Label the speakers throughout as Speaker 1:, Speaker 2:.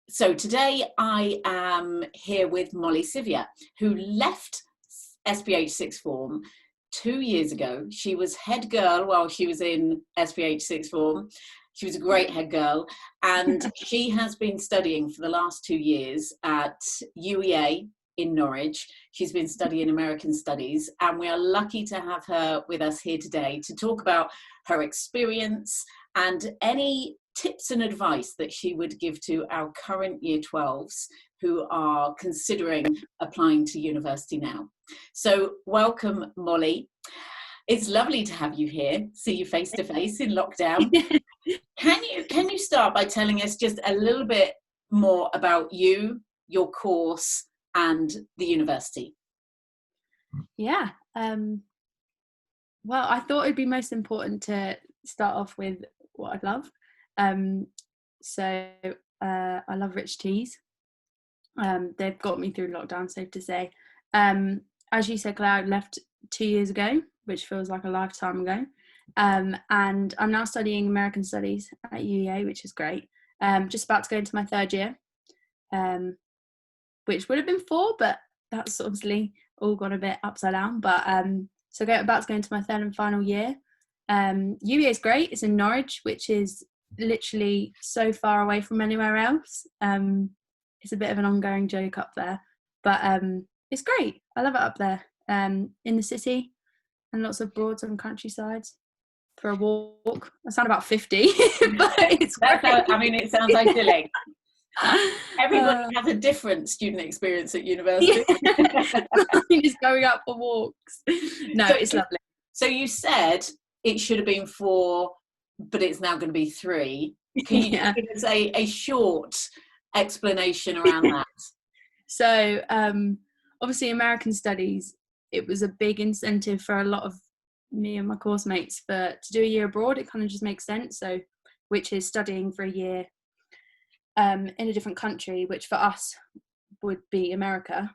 Speaker 1: So today I am here with Molly Sivyer, who left SPH Sixth Form 2 years ago. She was head girl while she was in SPH Sixth Form. She was a great head girl, and she has been studying for the last 2 years at UEA in Norwich. She's been studying American Studies, and we are lucky to have her with us here today to talk about her experience and any tips and advice that she would give to our current Year 12s who are considering applying to university now. So welcome, Molly. It's lovely to have you here, see you face to face in lockdown. Can you start by telling us just a little bit more about you, your course, and the university?
Speaker 2: Yeah. Well, I thought it'd be most important to start off with what I love. I love rich teas. They've got me through lockdown, safe to say. As you said, Claire, I left 2 years ago, which feels like a lifetime ago. And I'm now studying American Studies at UEA, which is great. Just about to go into my third year, which would have been 4, but that's obviously all gone a bit upside down. But about to go into my third and final year. UEA is great. It's in Norwich, which is literally so far away from anywhere else. It's a bit of an ongoing joke up there, but it's great. I love it up there, in the city, and lots of broads and countrysides for a walk. I sound about 50, but it's great.
Speaker 1: It sounds idyllic. Everybody has a different student experience at university.
Speaker 2: Just going out for walks. No, it's lovely.
Speaker 1: So you said it should have been 4, but it's now going to be 3. Can you give us a short explanation around that?
Speaker 2: So obviously American Studies, it was a big incentive for a lot of me and my course mates to do a year abroad. It kind of just makes sense. So, which is studying for a year in a different country, which for us would be America.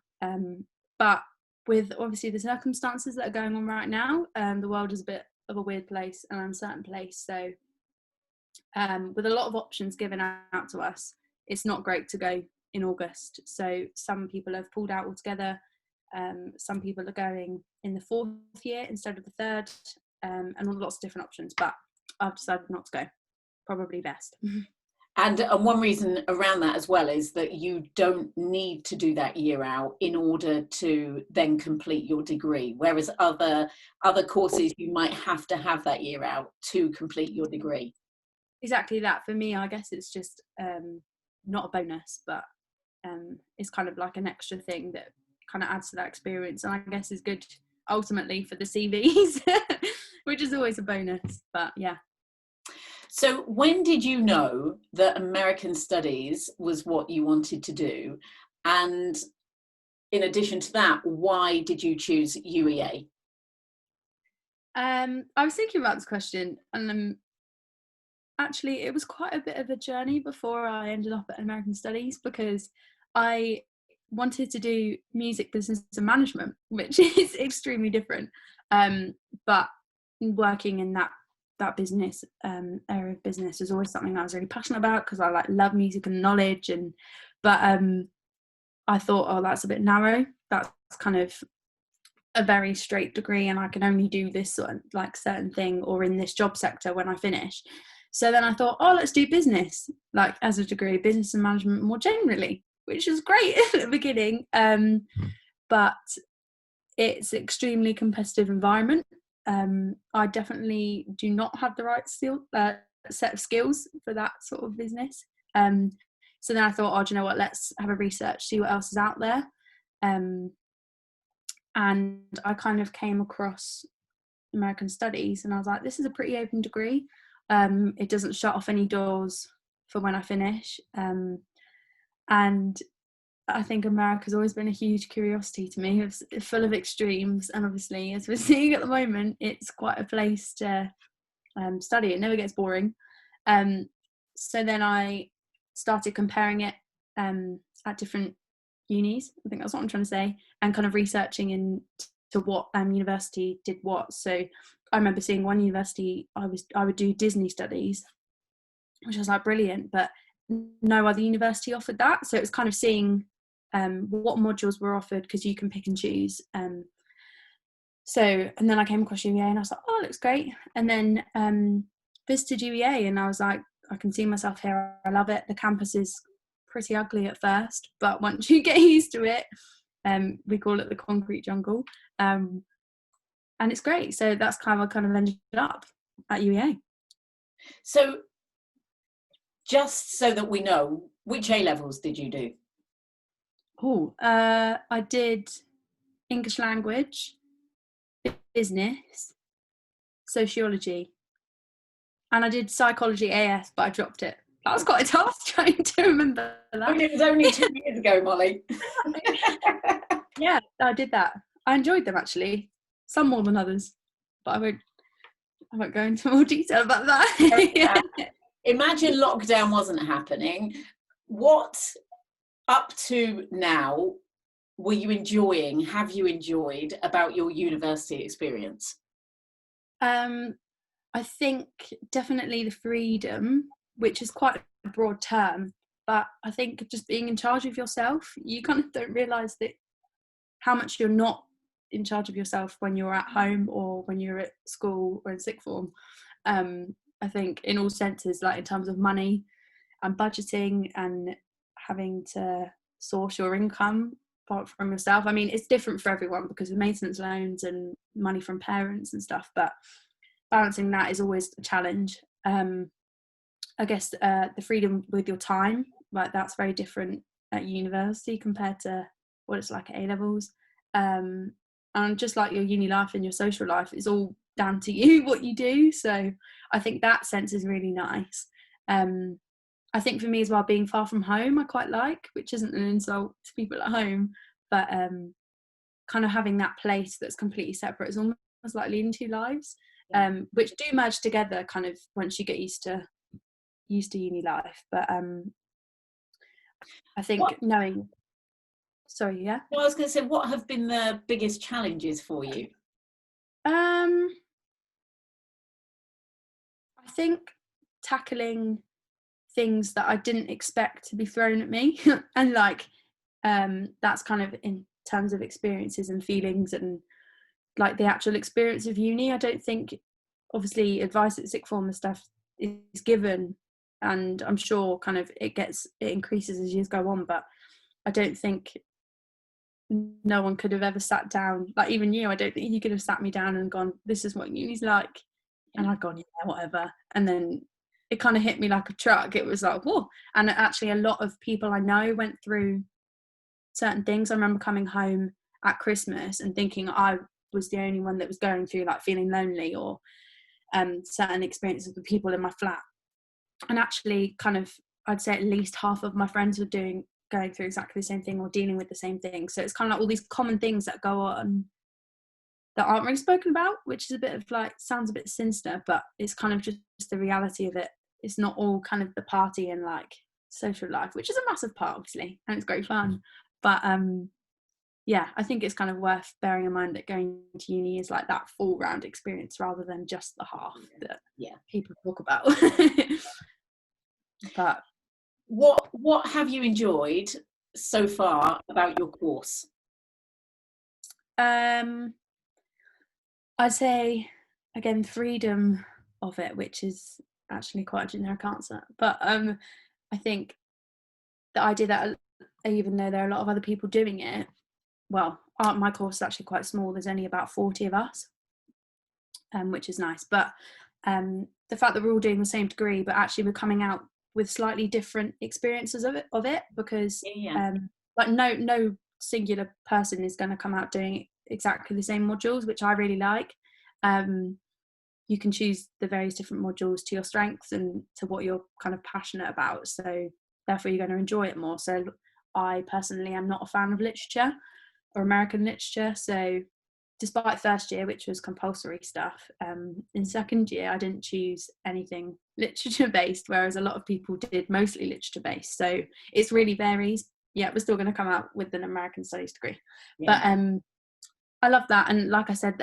Speaker 2: But with obviously the circumstances that are going on right now, the world is a bit of a weird place, an uncertain place. So with a lot of options given out to us, it's not great to go in August. So some people have pulled out altogether. Some people are going in the 4th year instead of the 3rd, and lots of different options. But I've decided not to go. Probably best.
Speaker 1: And one reason around that as well is that you don't need to do that year out in order to then complete your degree, whereas other courses you might have to have that year out to complete your degree.
Speaker 2: Exactly that. For me, I guess it's just not a bonus, but it's kind of like an extra thing that kind of adds to that experience, and I guess is good ultimately for the CVs, which is always a bonus. But yeah.
Speaker 1: So when did you know that American Studies was what you wanted to do? And in addition to that, why did you choose UEA?
Speaker 2: I was thinking about this question, and actually it was quite a bit of a journey before I ended up at American Studies, because I wanted to do music business and management, which is extremely different. But working in that business area of business is always something I was really passionate about, because I love music and knowledge, but I thought, oh, that's a bit narrow, that's kind of a very straight degree, and I can only do this sort of certain thing or in this job sector when I finish. So then I thought, oh, let's do business as a degree, business and management more generally, which is great at the beginning, but it's an extremely competitive environment. I definitely do not have the right set of skills for that sort of business. So then I thought, oh, do you know what? Let's have a research, see what else is out there. And I kind of came across American Studies, and I was like, this is a pretty open degree. It doesn't shut off any doors for when I finish. And I think America's always been a huge curiosity to me. It's full of extremes, and obviously, as we're seeing at the moment, it's quite a place to study. It never gets boring. So then I started comparing it at different unis. I think that's what I'm trying to say, and kind of researching into what university did what. So I remember seeing one university, I would do Disney studies, which was like brilliant, but no other university offered that. So it was kind of seeing what modules were offered, because you can pick and choose. And then I came across UEA and I was like, oh, it looks great. And then visited UEA and I was like, I can see myself here. I love it. The campus is pretty ugly at first, but once you get used to it, we call it the concrete jungle. And it's great. So that's kind of ended up at UEA.
Speaker 1: So just so that we know, which A-levels did you do?
Speaker 2: I did English language, business, sociology, and I did psychology AS, but I dropped it. That was quite a task trying to remember that.
Speaker 1: I mean, it was only 2 years ago, Molly.
Speaker 2: Yeah, I did that. I enjoyed them actually, some more than others, but I won't go into more detail about that.
Speaker 1: Imagine lockdown wasn't happening. What up to now were you enjoying, have you enjoyed about your university experience?
Speaker 2: I think definitely the freedom, which is quite a broad term, but I think just being in charge of yourself, you kind of don't realise that how much you're not in charge of yourself when you're at home or when you're at school or in sixth form. I think in all senses, like in terms of money and budgeting and having to source your income apart from yourself. I mean, it's different for everyone because of maintenance loans and money from parents and stuff, but balancing that is always a challenge. I guess the freedom with your time, like that's very different at university compared to what it's like at A-levels. And just like your uni life and your social life, it's all down to you what you do. So I think that sense is really nice. I think for me as well, being far from home I quite like, which isn't an insult to people at home, but kind of having that place that's completely separate is almost like leading two lives, which do merge together kind of once you get used to uni life. But I think knowing, sorry, yeah.
Speaker 1: Well, I was going to say, what have been the biggest challenges for you?
Speaker 2: I think tackling things that I didn't expect to be thrown at me, and like that's kind of in terms of experiences and feelings and like the actual experience of uni. I don't think, obviously, advice at sixth form and stuff is given, and I'm sure kind of it increases as years go on, but I don't think no one could have ever sat down, like even you, I don't think you could have sat me down and gone, this is what uni's like, and I'd gone, yeah, whatever. And then it kind of hit me like a truck. It was like, whoa. And actually a lot of people I know went through certain things. I remember coming home at Christmas and thinking I was the only one that was going through like feeling lonely or certain experiences with people in my flat. And actually kind of, I'd say at least half of my friends were going through exactly the same thing or dealing with the same thing. So it's kind of like all these common things that go on that aren't really spoken about, which is a bit of like, sounds a bit sinister, but it's kind of just the reality of it. It's not all kind of the party and like social life, which is a massive part obviously, and it's great fun. But yeah, I think it's kind of worth bearing in mind that going to uni is like that full round experience rather than just the half that people talk about. But
Speaker 1: what have you enjoyed so far about your course?
Speaker 2: I'd say again freedom of it, which is actually quite a generic answer, but I think the idea that even though there are a lot of other people doing it, well, my course is actually quite small, there's only about 40 of us, which is nice, but the fact that we're all doing the same degree but actually we're coming out with slightly different experiences of it because like no singular person is going to come out doing exactly the same modules, which I really like. You can choose the various different modules to your strengths and to what you're kind of passionate about, so therefore you're going to enjoy it more. So I personally am not a fan of literature or American literature, so despite first year, which was compulsory stuff, in second year I didn't choose anything literature based, whereas a lot of people did mostly literature based. So it really varies. Yeah, we're still going to come out with an American studies degree, but I love that. And like I said,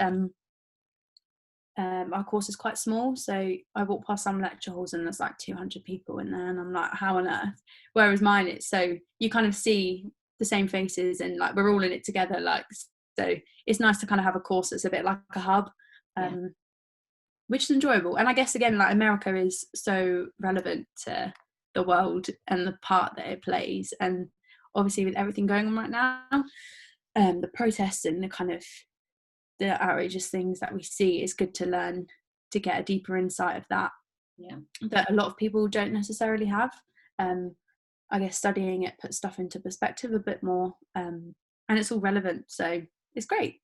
Speaker 2: our course is quite small, so I walk past some lecture halls and there's like 200 people in there, and I'm like, how on earth? Whereas mine, it's so you kind of see the same faces, and like we're all in it together, like, so it's nice to kind of have a course that's a bit like a hub, which is enjoyable. And I guess again, like, America is so relevant to the world and the part that it plays, and obviously with everything going on right now, the protests and the kind of the outrageous things that we see, is good to learn to get a deeper insight of that, that a lot of people don't necessarily have. I guess studying it puts stuff into perspective a bit more, and it's all relevant, so it's great.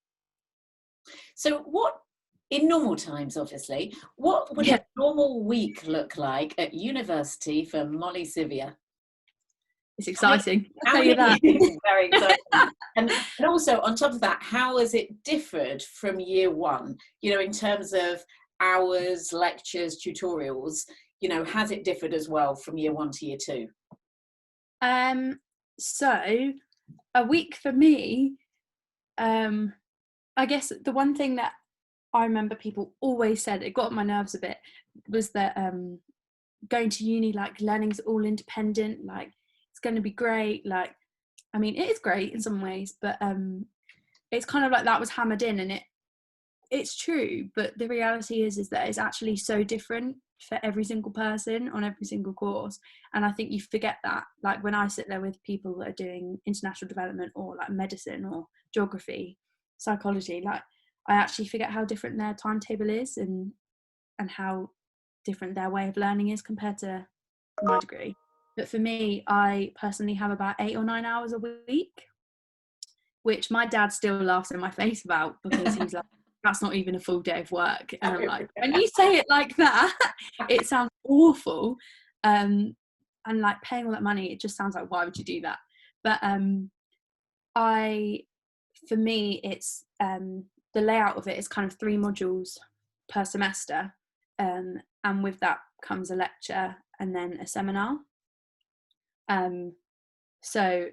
Speaker 1: So what, in normal times, obviously, what would a normal week look like at university for Molly Sivyer?
Speaker 2: It's exciting, I'll tell you that.
Speaker 1: Very exciting. And also, on top of that, how has it differed from year one? You know, in terms of hours, lectures, tutorials, you know, has it differed as well from year one to year two?
Speaker 2: So a week for me, I guess the one thing that I remember people always said, it got on my nerves a bit, was that going to uni, like, learning's all independent, like it's going to be great. Like, I mean, it is great in some ways, but it's kind of like that was hammered in, and it's true, but the reality is that it's actually so different for every single person on every single course. And I think you forget that, like, when I sit there with people that are doing international development or like medicine or geography, psychology, like, I actually forget how different their timetable is, and how different their way of learning is compared to my degree. But for me, I personally have about 8 or 9 hours a week, which my dad still laughs in my face about, because he's like, that's not even a full day of work. And I'm like, when you say it like that, it sounds awful. And like, paying all that money, it just sounds like, why would you do that? But for me, it's the layout of it is kind of 3 modules per semester, and with that comes a lecture and then a seminar. So,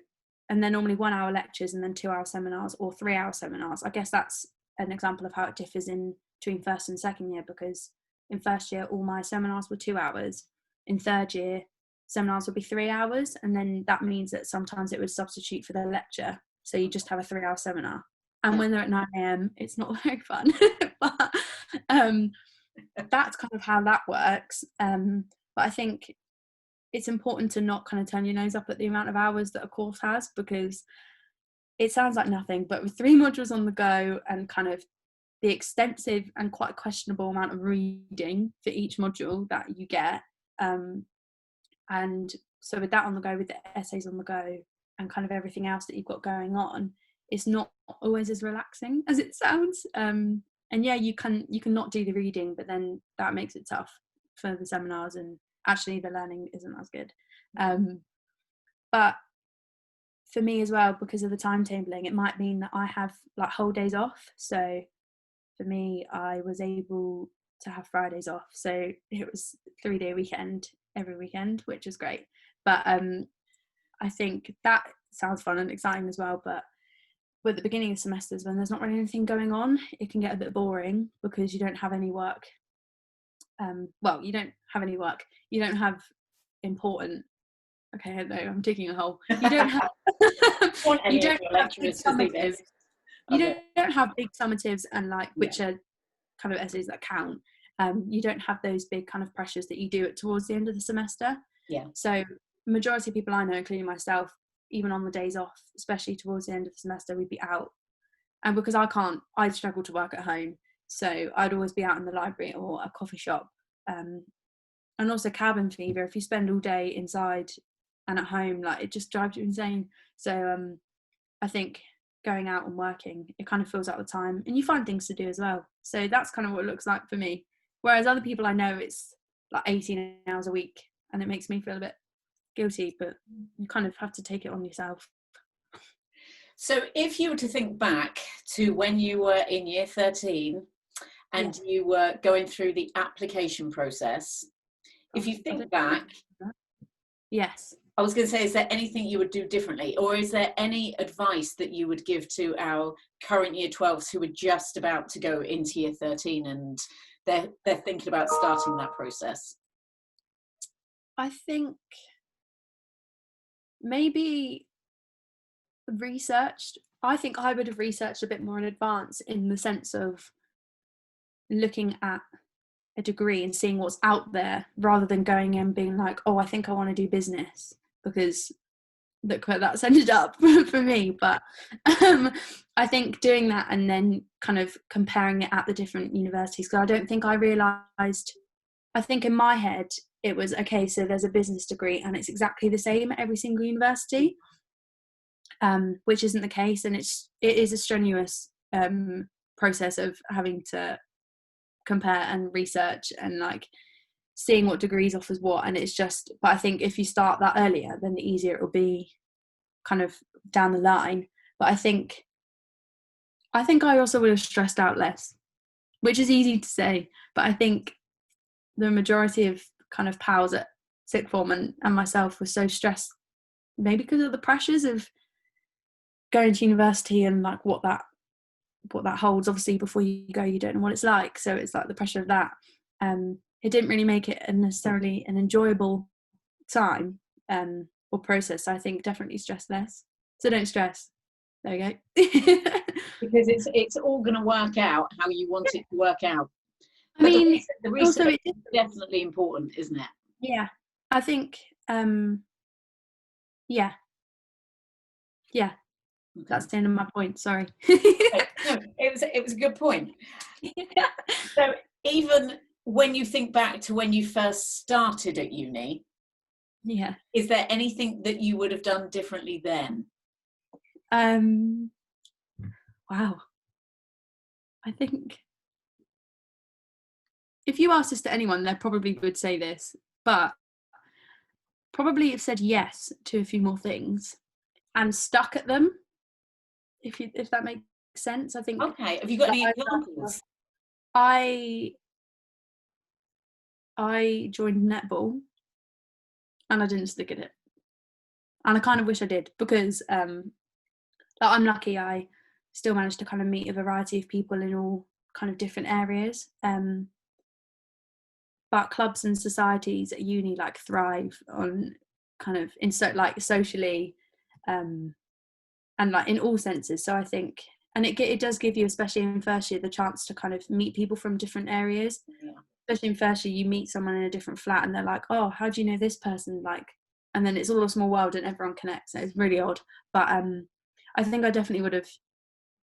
Speaker 2: and they're normally 1 hour lectures and then 2 hour seminars or 3 hour seminars. I guess that's an example of how it differs in between first and second year, because in first year all my seminars were 2 hours. In third year, seminars would be 3 hours, and then that means that sometimes it would substitute for the lecture, so you just have a 3 hour seminar. And when they're at 9 a.m, it's not very fun. But that's kind of how that works. But I think it's important to not kind of turn your nose up at the amount of hours that a course has, because it sounds like nothing, but with 3 modules on the go and kind of the extensive and quite questionable amount of reading for each module that you get, and so with that on the go, with the essays on the go, and kind of everything else that you've got going on, it's not always as relaxing as it sounds. And yeah, you can not do the reading, but then that makes it tough for the seminars, and actually the learning isn't as good. But for me as well, because of the timetabling, it might mean that I have like whole days off. So for me, I was able to have Fridays off, so it was 3-day weekend every weekend, which is great. But I think that sounds fun and exciting as well. But at the beginning of semesters, when there's not really anything going on, it can get a bit boring, because you don't have any work. Well, you don't have any work. You don't have important. Okay, no, I'm digging a hole. You don't have. You don't have big summatives. You don't have big summatives and like which are kind of essays that count. You don't have those big kind of pressures that you do it towards the end of the semester.
Speaker 1: Yeah.
Speaker 2: So majority of people I know, including myself, even on the days off, especially towards the end of the semester, we'd be out. And because I struggle to work at home, so I'd always be out in the library or a coffee shop. And also cabin fever, if you spend all day inside and at home, like, it just drives you insane. So I think going out and working, it kind of fills out the time, and you find things to do as well. So that's kind of what it looks like for me. Whereas other people I know, it's like 18 hours a week, and it makes me feel a bit guilty, but you kind of have to take it on yourself.
Speaker 1: So if you were to think back to when you were in year 13 and you were going through the application process, if you think back,
Speaker 2: yes,
Speaker 1: I was going to say, is there anything you would do differently, or is there any advice that you would give to our current year 12s who are just about to go into year 13 and they're thinking about starting that process?
Speaker 2: I think maybe I think I would have researched a bit more in advance, in the sense of looking at a degree and seeing what's out there, rather than going in being like, oh, I think I want to do business, because look where that's ended up for me. But I think doing that and then kind of comparing it at the different universities, because I don't think I realised, I think in my head it was, okay, so there's a business degree and it's exactly the same at every single university, which isn't the case, and it is a strenuous process of having to compare and research and like seeing what degrees offers what. And it's just, but I think if you start that earlier, then the easier it will be kind of down the line. But I think I also would have stressed out less, which is easy to say, but I think the majority of kind of pals at sixth form and myself were so stressed, maybe because of the pressures of going to university and like what that holds. Obviously before you go, you don't know what it's like, so it's like the pressure of that. It didn't really make it necessarily an enjoyable time or process. I think definitely stress less, so don't stress. There you go.
Speaker 1: Because it's all going to work out how you want it to work out.
Speaker 2: I
Speaker 1: But
Speaker 2: mean,
Speaker 1: the research is definitely important, isn't it?
Speaker 2: Yeah, I think yeah, okay. That's the end of my point, sorry.
Speaker 1: No, it was a good point.
Speaker 2: Yeah.
Speaker 1: So even when you think back to when you first started at uni,
Speaker 2: Yeah.
Speaker 1: is there anything that you would have done differently then?
Speaker 2: Wow. I think if you asked this to anyone, they probably would say this, but probably have said yes to a few more things and stuck at them, if that makes sense. I think.
Speaker 1: Okay, have you got any examples?
Speaker 2: I joined netball and I didn't stick at it, and I kind of wish I did, because I'm lucky I still managed to kind of meet a variety of people in all kind of different areas, but clubs and societies at uni like thrive on kind of like socially, and like in all senses. So I think, and it does give you, especially in first year, the chance to kind of meet people from different areas.
Speaker 1: Yeah.
Speaker 2: Especially in first year, you meet someone in a different flat and they're like, oh, how do you know this person? Like, and then it's all a small world and everyone connects. So it's really odd. But I think I definitely would have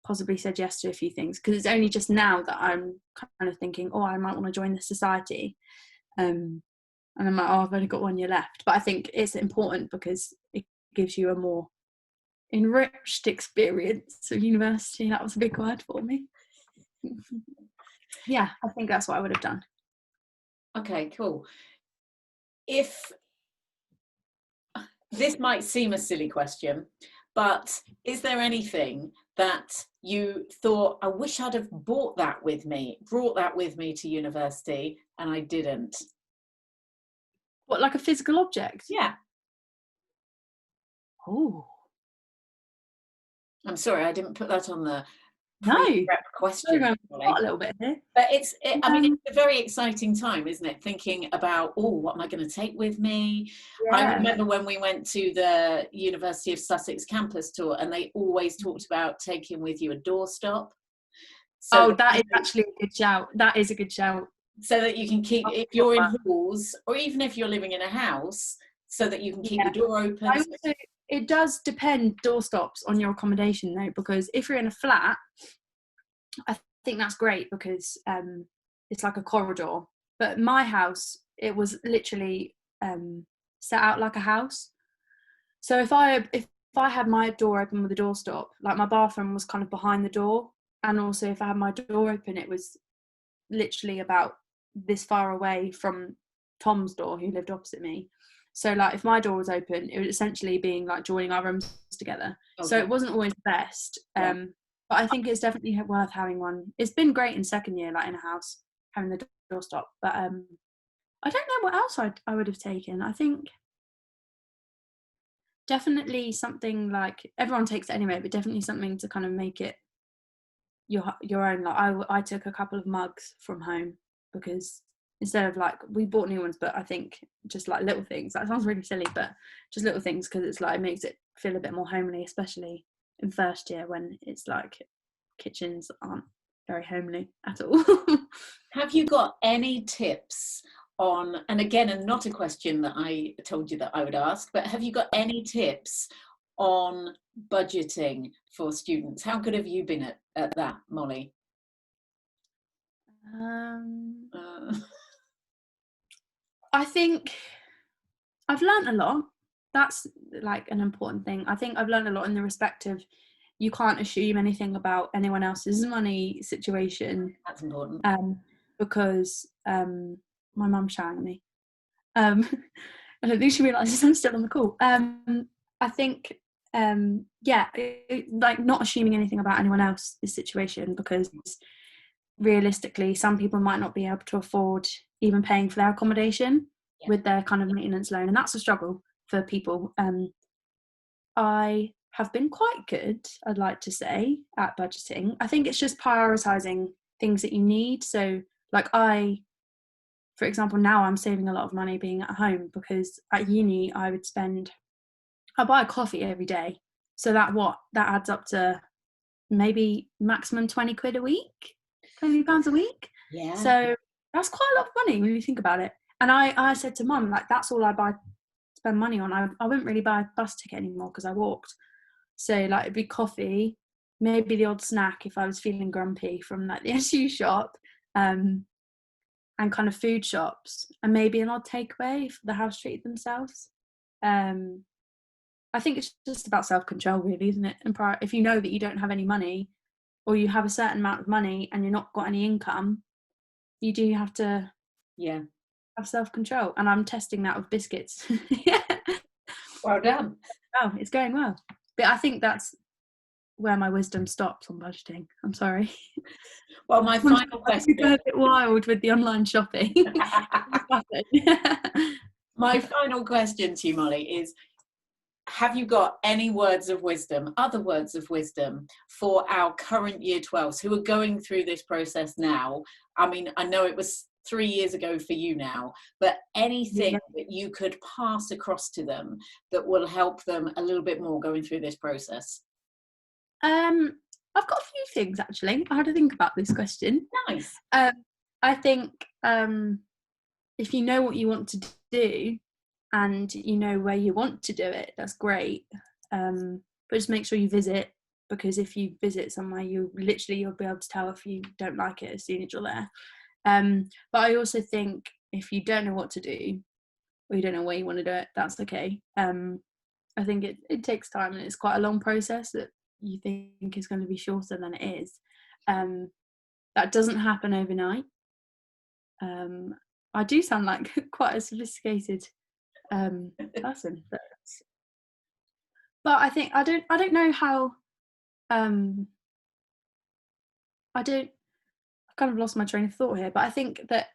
Speaker 2: possibly said yes to a few things, because it's only just now that I'm kind of thinking, oh, I might want to join the society. And I'm like, oh, I've only got 1 year left. But I think it's important because it gives you a more enriched experience of university. That was a big word for me. Yeah, I think that's what I would have done.
Speaker 1: Okay, cool. If this might seem a silly question, but is there anything that you thought, I wish I'd have brought that with me to university, and I didn't?
Speaker 2: What, like a physical object?
Speaker 1: Yeah.
Speaker 2: Oh.
Speaker 1: I'm sorry, I didn't put that on the
Speaker 2: No.
Speaker 1: pre-prep question.
Speaker 2: A little bit here.
Speaker 1: But I mean, it's a very exciting time, isn't it? Thinking about, oh, what am I going to take with me? Yeah. I remember when we went to the University of Sussex campus tour, and they always talked about taking with you a doorstop.
Speaker 2: So that is actually a good shout. That is a good shout.
Speaker 1: So that you can keep, if you're in halls, or even if you're living in a house, so that you can keep the door open.
Speaker 2: It does depend, doorstops, on your accommodation though, because if you're in a flat, I think that's great because it's like a corridor. But my house, it was literally set out like a house. So if I had my door open with a doorstop, like my bathroom was kind of behind the door, and also if I had my door open, it was literally about this far away from Tom's door, who lived opposite me. So like if my door was open, it was essentially being like joining our rooms together. Okay. So it wasn't always the best. Yeah. But I think it's definitely worth having one. It's been great in second year, like in a house, having the doorstop. But I don't know what else I would have taken. I think definitely something like, everyone takes it anyway, but definitely something to kind of make it your own. Like I took a couple of mugs from home because instead of, like, we bought new ones, but I think just like little things, that sounds really silly, but just little things, because it's like it makes it feel a bit more homely, especially in first year when it's like kitchens aren't very homely at all.
Speaker 1: Have you got any tips on, and again, and not a question that I told you that I would ask, but have you got any tips on budgeting for students? How good have you been at that, Molly?
Speaker 2: um
Speaker 1: Uh,
Speaker 2: I think I've learned a lot. That's like an important thing. I think I've learned a lot in the respect of, you can't assume anything about anyone else's money situation,
Speaker 1: that's important.
Speaker 2: because my mum's shouting at me. Um, I don't think she realises I'm still on the call. I think, yeah, like not assuming anything about anyone else's situation, because realistically, some people might not be able to afford even paying for their accommodation
Speaker 1: Yeah.
Speaker 2: with their kind of maintenance loan, and that's a struggle for people. I have been quite good, I'd like to say, at budgeting. I think it's just prioritising things that you need. So, like, for example, now I'm saving a lot of money being at home, because at uni I buy a coffee every day. So that adds up to maybe maximum 20 quid a week, £20 a week.
Speaker 1: Yeah.
Speaker 2: So that's quite a lot of money when you think about it. And I said to mum, like, that's all I spend money on. I wouldn't really buy a bus ticket anymore because I walked. So, like, it'd be coffee, maybe the odd snack if I was feeling grumpy from like the SU shop, and kind of food shops, and maybe an odd takeaway if the house treated themselves. I think it's just about self-control, really, isn't it? And if you know that you don't have any money, or you have a certain amount of money and you're not got any income, you do have to
Speaker 1: Yeah.
Speaker 2: have self-control. And I'm testing that with biscuits. Yeah.
Speaker 1: Well done.
Speaker 2: Oh, it's going well. But I think that's where my wisdom stops on budgeting. I'm sorry.
Speaker 1: Well, my final
Speaker 2: You go
Speaker 1: question.
Speaker 2: a bit wild with the online shopping.
Speaker 1: My final question to you, Molly, is, have you got any words of wisdom, other words of wisdom, for our current year 12s who are going through this process now? I mean, I know it was 3 years ago for you now, but anything that you could pass across to them that will help them a little bit more going through this process?
Speaker 2: I've got a few things, actually. I had to think about this question.
Speaker 1: Nice.
Speaker 2: I think, if you know what you want to do and you know where you want to do it, that's great. But just make sure you visit, because if you visit somewhere, you'll be able to tell if you don't like it as soon as you're there. But I also think if you don't know what to do, or you don't know where you want to do it, that's okay. I think it takes time, and it's quite a long process that you think is going to be shorter than it is. That doesn't happen overnight. I do sound like quite a sophisticated person, but I think I don't know how. I don't. I've kind of lost my train of thought here, but I think that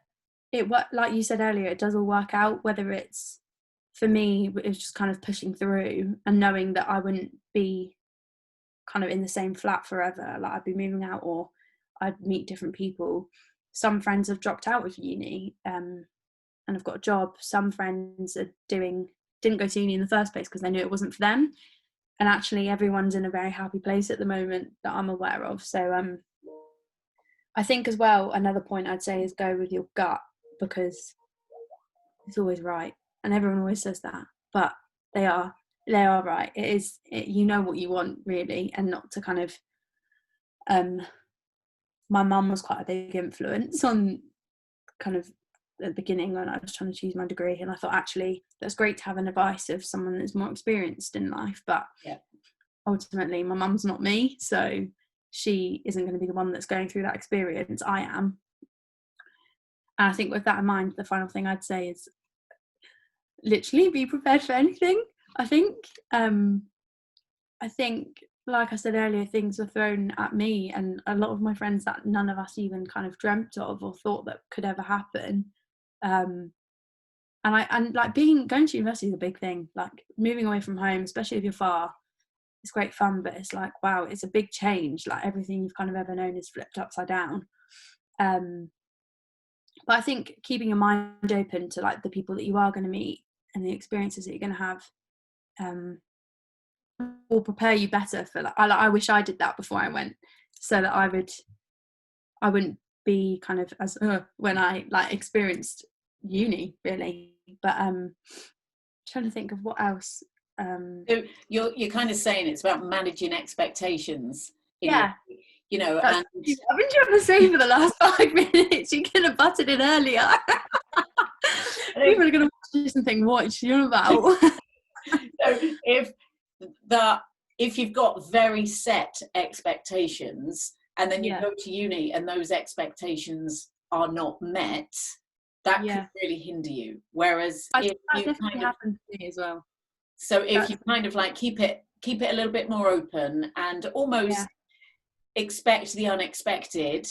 Speaker 2: like you said earlier, it does all work out. Whether it's, for me, it was just kind of pushing through and knowing that I wouldn't be kind of in the same flat forever. Like, I'd be moving out, or I'd meet different people. Some friends have dropped out of uni, and have got a job. Some friends didn't go to uni in the first place because they knew it wasn't for them. And actually, everyone's in a very happy place at the moment that I'm aware of. So I think as well, another point I'd say is go with your gut, because it's always right. And everyone always says that, but they are right. You know what you want, really, and not to kind of, my mum was quite a big influence on kind of at the beginning when I was trying to choose my degree, and I thought, actually, that's great to have an advice of someone that's more experienced in life, but
Speaker 1: Yeah.
Speaker 2: ultimately my mum's not me, so she isn't going to be the one that's going through that experience. I am. And I think with that in mind, the final thing I'd say is literally be prepared for anything. I think like I said earlier, things were thrown at me, and a lot of my friends that none of us even kind of dreamt of or thought that could ever happen, And like going to university is a big thing. Like moving away from home, especially if you're far, it's great fun, but it's like, wow, it's a big change. Like everything you've kind of ever known is flipped upside down. But I think keeping your mind open to like the people that you are going to meet and the experiences that you're going to have will prepare you better for like, I wish I did that before I went, so that I wouldn't be kind of as when I like experienced uni, really. But trying to think of what else.
Speaker 1: So you're kind of saying it's about managing expectations.
Speaker 2: Yeah,
Speaker 1: you know,
Speaker 2: that's
Speaker 1: and
Speaker 2: I've been trying to say for the last 5 minutes. You could have butted in earlier. People are going to watch this and think, what is you about?
Speaker 1: So if you've got very set expectations, and then you go to uni and those expectations are not met, that could really hinder you. Whereas if
Speaker 2: that
Speaker 1: you
Speaker 2: definitely happened to me as well.
Speaker 1: So if you kind of like keep it a little bit more open and almost expect the unexpected.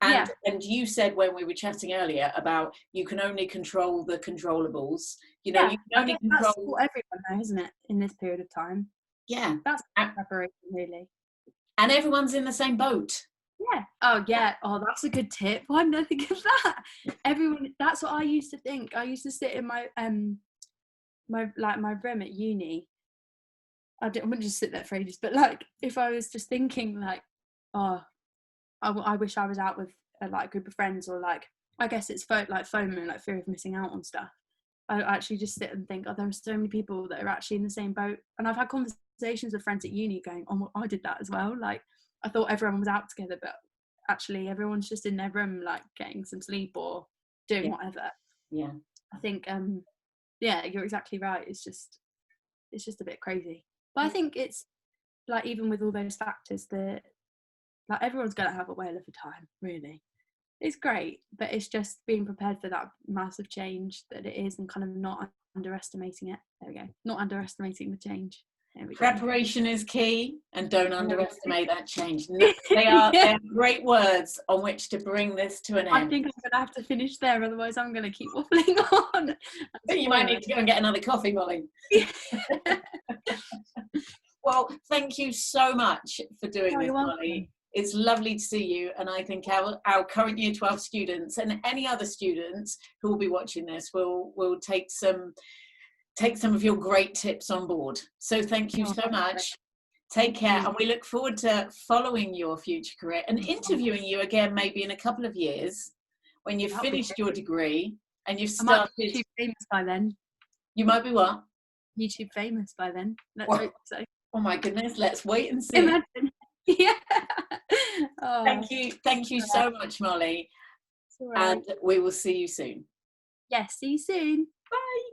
Speaker 1: And you said when we were chatting earlier about you can only control the controllables. You know, you can only control.
Speaker 2: That's for everyone though, isn't it? In this period of time.
Speaker 1: Yeah.
Speaker 2: That's preparation, really.
Speaker 1: And everyone's in the same boat.
Speaker 2: Yeah. Oh yeah. Oh, that's a good tip. Why didn't I think of that? Everyone. That's what I used to think. I used to sit in my my room at uni. I wouldn't just sit there for ages, but like if I was just thinking like, oh, I wish I was out with like a group of friends, or like I guess it's like FOMO, like fear of missing out on stuff. I actually just sit and think, oh, there are so many people that are actually in the same boat. And I've had conversations with friends at uni going, oh, I did that as well. Like I thought everyone was out together, but actually everyone's just in their room, like getting some sleep or doing whatever.
Speaker 1: Yeah.
Speaker 2: I think, yeah, you're exactly right. It's just a bit crazy. But I think it's like, even with all those factors, that like everyone's going to have a whale of a time, really. It's great, but it's just being prepared for that massive change that it is, and kind of not underestimating it. There we go. Not underestimating the change. There we go.
Speaker 1: Preparation is key, and don't underestimate that change. No, they are great words on which to bring this to an end.
Speaker 2: I think I'm going to have to finish there, otherwise I'm going to keep waffling on.
Speaker 1: You might need to go and get another coffee, Molly. Well, thank you so much for doing this, Molly. It's lovely to see you, and I think our current Year 12 students and any other students who will be watching this will take some of your great tips on board. So thank you so much. Take care, and we look forward to following your future career and interviewing you again maybe in a couple of years when you've finished your degree and you've started.
Speaker 2: I might be YouTube famous by then.
Speaker 1: You might be what?
Speaker 2: YouTube famous by then. Let's hope so.
Speaker 1: Oh my goodness, let's wait and see.
Speaker 2: Imagine. Yeah.
Speaker 1: Oh. Thank you so much, Molly. And we will see you soon.
Speaker 2: Yes, see you soon.
Speaker 1: Bye.